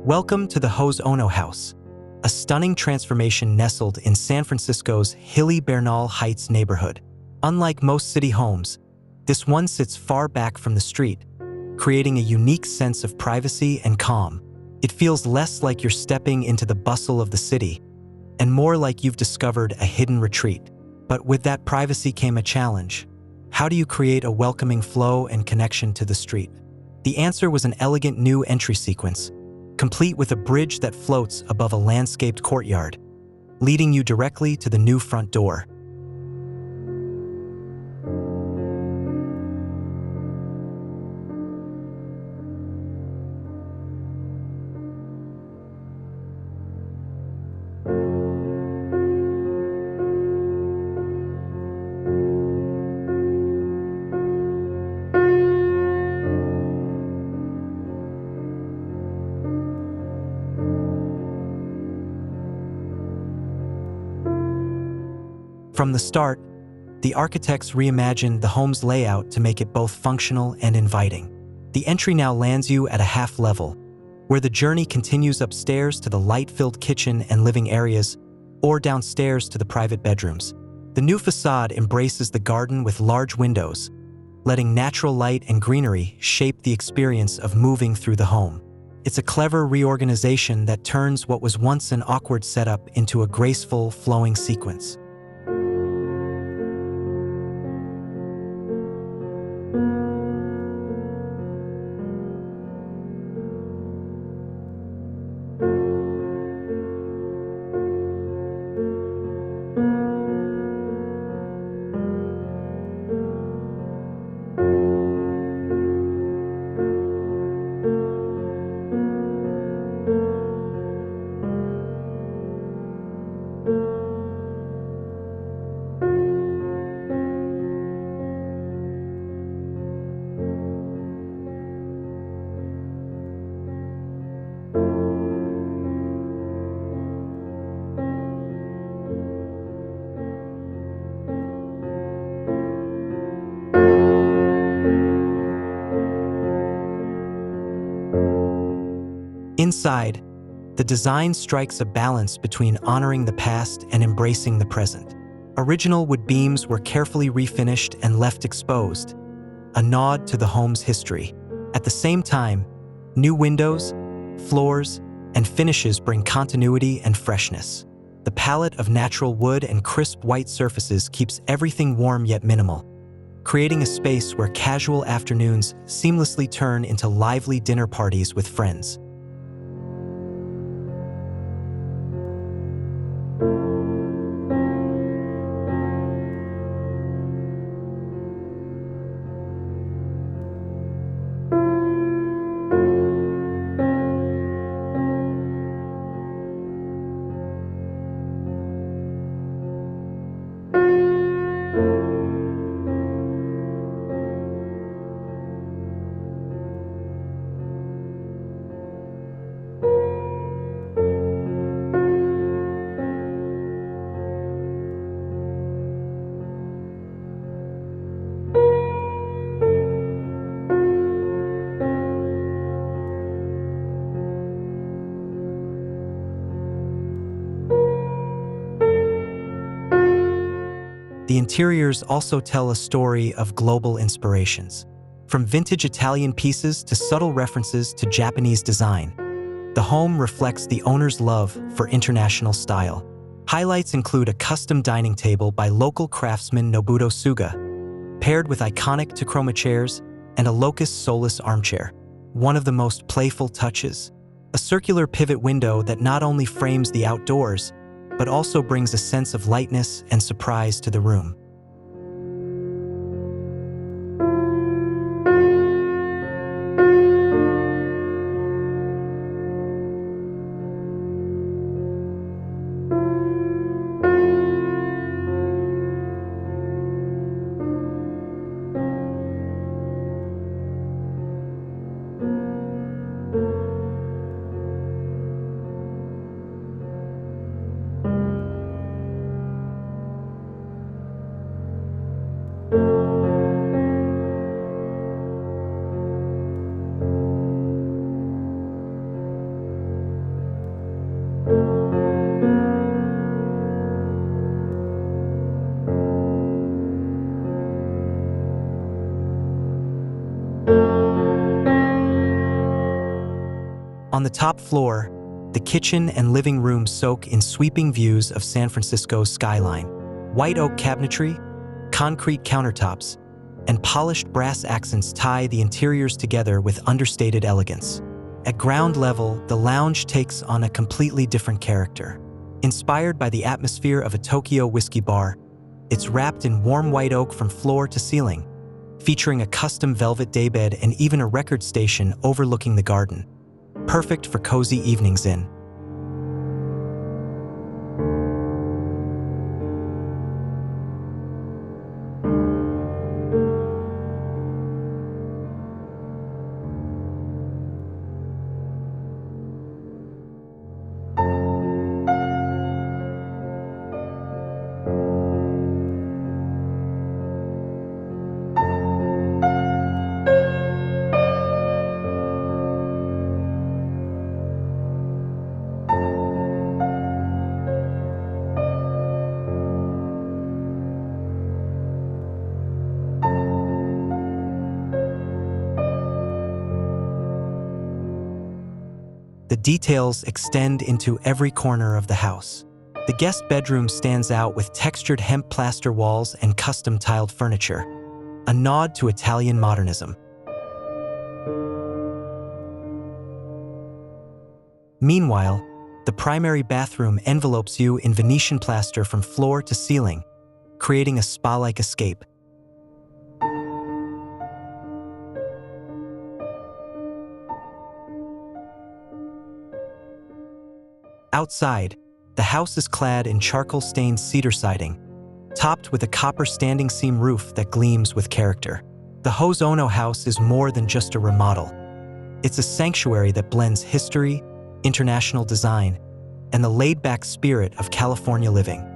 Welcome to the Hosono House, a stunning transformation nestled in San Francisco's hilly Bernal Heights neighborhood. Unlike most city homes, this one sits far back from the street, creating a unique sense of privacy and calm. It feels less like you're stepping into the bustle of the city, and more like you've discovered a hidden retreat. But with that privacy came a challenge. How do you create a welcoming flow and connection to the street? The answer was an elegant new entry sequence, complete with a bridge that floats above a landscaped courtyard, leading you directly to the new front door. From the start, the architects reimagined the home's layout to make it both functional and inviting. The entry now lands you at a half level, where the journey continues upstairs to the light-filled kitchen and living areas, or downstairs to the private bedrooms. The new facade embraces the garden with large windows, letting natural light and greenery shape the experience of moving through the home. It's a clever reorganization that turns what was once an awkward setup into a graceful, flowing sequence. Inside, the design strikes a balance between honoring the past and embracing the present. Original wood beams were carefully refinished and left exposed, a nod to the home's history. At the same time, new windows, floors, and finishes bring continuity and freshness. The palette of natural wood and crisp white surfaces keeps everything warm yet minimal, creating a space where casual afternoons seamlessly turn into lively dinner parties with friends. The interiors also tell a story of global inspirations. From vintage Italian pieces to subtle references to Japanese design, the home reflects the owner's love for international style. Highlights include a custom dining table by local craftsman Nobuto Suga, paired with iconic Tachroma chairs and a Locust Solus armchair. One of the most playful touches, a circular pivot window that not only frames the outdoors, but also brings a sense of lightness and surprise to the room. On the top floor, the kitchen and living room soak in sweeping views of San Francisco's skyline. White oak cabinetry, concrete countertops, and polished brass accents tie the interiors together with understated elegance. At ground level, the lounge takes on a completely different character. Inspired by the atmosphere of a Tokyo whiskey bar, it's wrapped in warm white oak from floor to ceiling, featuring a custom velvet daybed and even a record station overlooking the garden. Perfect for cozy evenings in. The details extend into every corner of the house. The guest bedroom stands out with textured hemp plaster walls and custom tiled furniture, a nod to Italian modernism. Meanwhile, the primary bathroom envelopes you in Venetian plaster from floor to ceiling, creating a spa-like escape. Outside, the house is clad in charcoal-stained cedar siding, topped with a copper standing seam roof that gleams with character. The Hosono House is more than just a remodel. It's a sanctuary that blends history, international design, and the laid-back spirit of California living.